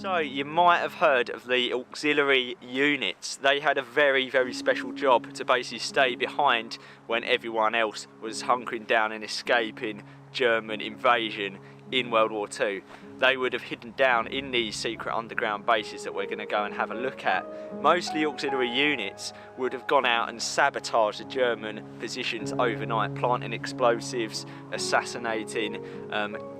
So you might have heard of the auxiliary units. They had a very, very special job to basically stay behind when everyone else was hunkering down and escaping German invasion in World War II. They would have hidden down in these secret underground bases that we're going to go and have a look at. Mostly auxiliary units would have gone out and sabotaged the German positions overnight, planting explosives, assassinating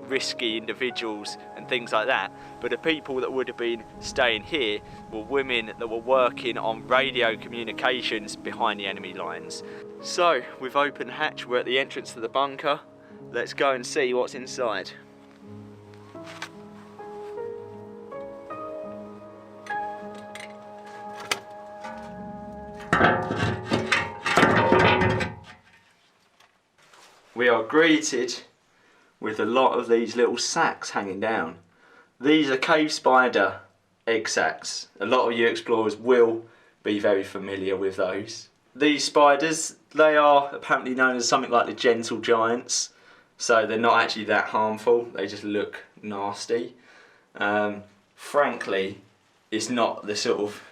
risky individuals and things like that. But the people that would have been staying here were women that were working on radio communications behind the enemy lines. So with open hatch, we're at the entrance to the bunker. Let's go and see what's inside. We are greeted with a lot of these little sacs hanging down. These are cave spider egg sacs. A lot of you explorers will be very familiar with those. These spiders, they are apparently known as something like the gentle giants, so they're not actually that harmful, they just look nasty. Frankly, it's not the sort of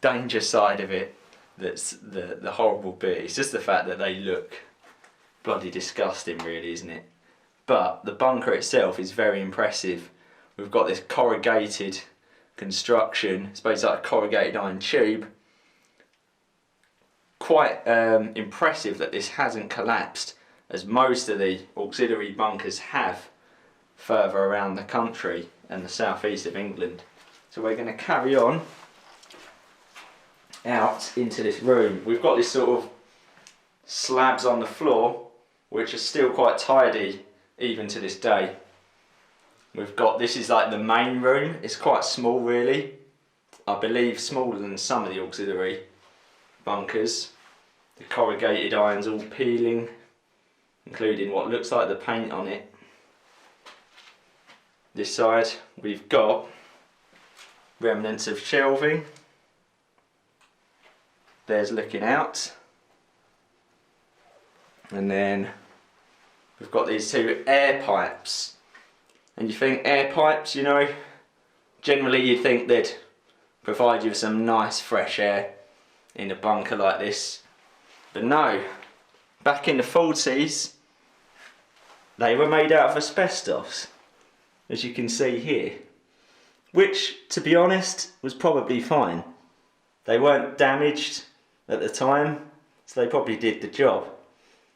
danger side of it that's the horrible bit, it's just the fact that they look bloody disgusting really, isn't it? But the bunker itself is very impressive. We've got this corrugated construction, it's basically like a corrugated iron tube. Quite impressive that this hasn't collapsed, as most of the auxiliary bunkers have further around the country and the southeast of England. So we're going to carry on out into this room. We've got this sort of slabs on the floor which are still quite tidy even to this day. We've got, this is like the main room, it's quite small really, I believe smaller than some of the auxiliary bunkers. The corrugated iron's all peeling, including what looks like the paint on it. This side we've got remnants of shelving. There's looking out. And then we've got these two air pipes. And you think air pipes, you know, generally you'd think they'd provide you with some nice fresh air in a bunker like this. But no, back in the 40s, they were made out of asbestos, as you can see here. Which, to be honest, was probably fine. They weren't damaged at the time, so they probably did the job.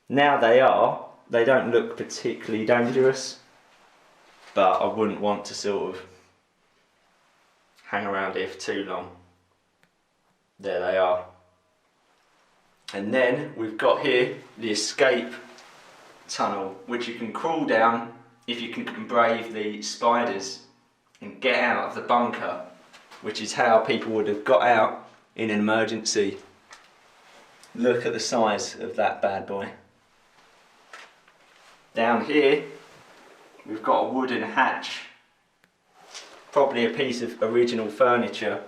Now they are. They don't look particularly dangerous, but I wouldn't want to sort of hang around here for too long. There they are. And then we've got here the escape tunnel, which you can crawl down if you can brave the spiders and get out of the bunker, which is how people would have got out in an emergency. Look at the size of that bad boy. Down here we've got a wooden hatch, probably a piece of original furniture.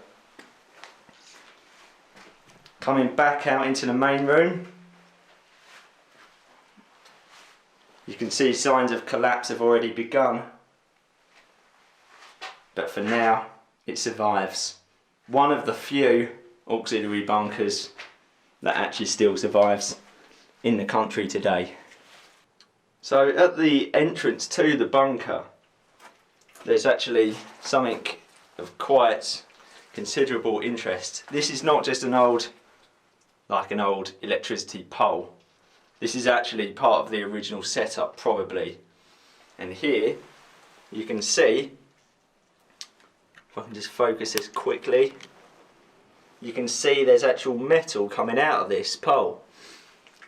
Coming back out into the main room, you can see signs of collapse have already begun, but for now it survives. One of the few auxiliary bunkers that actually still survives in the country today. So at the entrance to the bunker, there's actually something of quite considerable interest. This is not just an old electricity pole. This is actually part of the original setup, probably. And here you can see, if I can just focus this quickly, you can see there's actual metal coming out of this pole.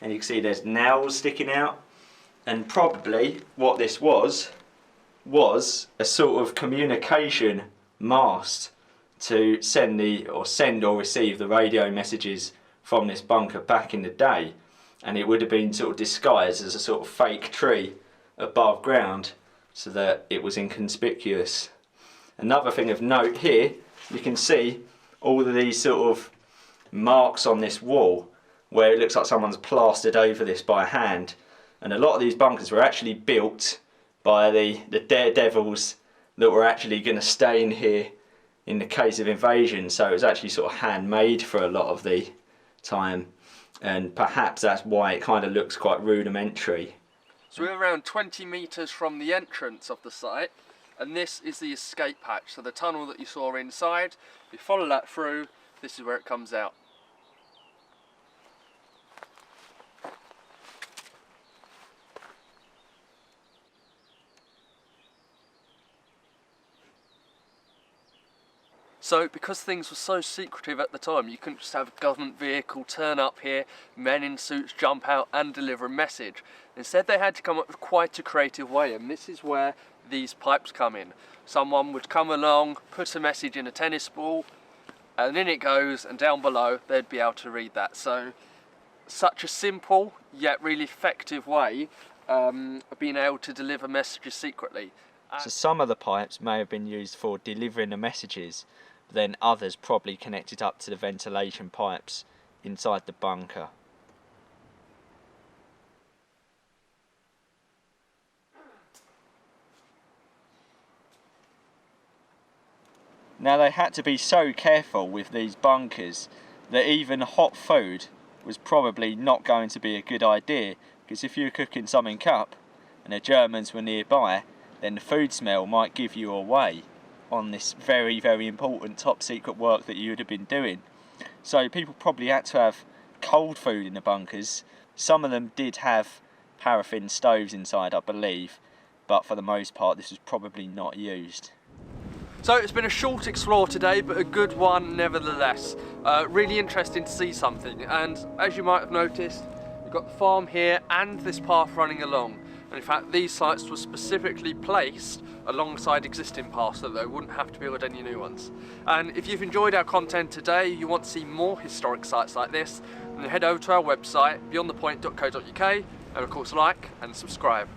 And you can see there's nails sticking out. And probably what this was a sort of communication mast to send or receive the radio messages from this bunker back in the day. And it would have been sort of disguised as a sort of fake tree above ground so that it was inconspicuous. Another thing of note here, you can see all of these sort of marks on this wall where it looks like someone's plastered over this by hand. And a lot of these bunkers were actually built by the daredevils that were actually going to stay in here in the case of invasion, so it was actually sort of handmade for a lot of the time, and perhaps that's why it kind of looks quite rudimentary. So we're around 20 metres from the entrance of the site, and this is the escape hatch, so the tunnel that you saw inside. If you follow that through, this is where it comes out. So because things were so secretive at the time, you couldn't just have a government vehicle turn up here, men in suits jump out and deliver a message. Instead they had to come up with quite a creative way, and this is where these pipes come in. Someone would come along, put a message in a tennis ball, and in it goes, and down below they'd be able to read that. So such a simple yet really effective way of being able to deliver messages secretly. So some of the pipes may have been used for delivering the messages, but then others probably connected up to the ventilation pipes inside the bunker. Now they had to be so careful with these bunkers that even hot food was probably not going to be a good idea, because if you were cooking something up and the Germans were nearby, then the food smell might give you away on this very, very important top secret work that you would have been doing. So people probably had to have cold food in the bunkers. Some of them did have paraffin stoves inside, I believe, but for the most part this was probably not used. So it's been a short explore today, but a good one nevertheless. Really interesting to see something, and as you might have noticed, we've got the farm here and this path running along. And in fact, these sites were specifically placed alongside existing paths so that they wouldn't have to build any new ones. And if you've enjoyed our content today, you want to see more historic sites like this, then head over to our website, beyondthepoint.co.uk, and of course like and subscribe.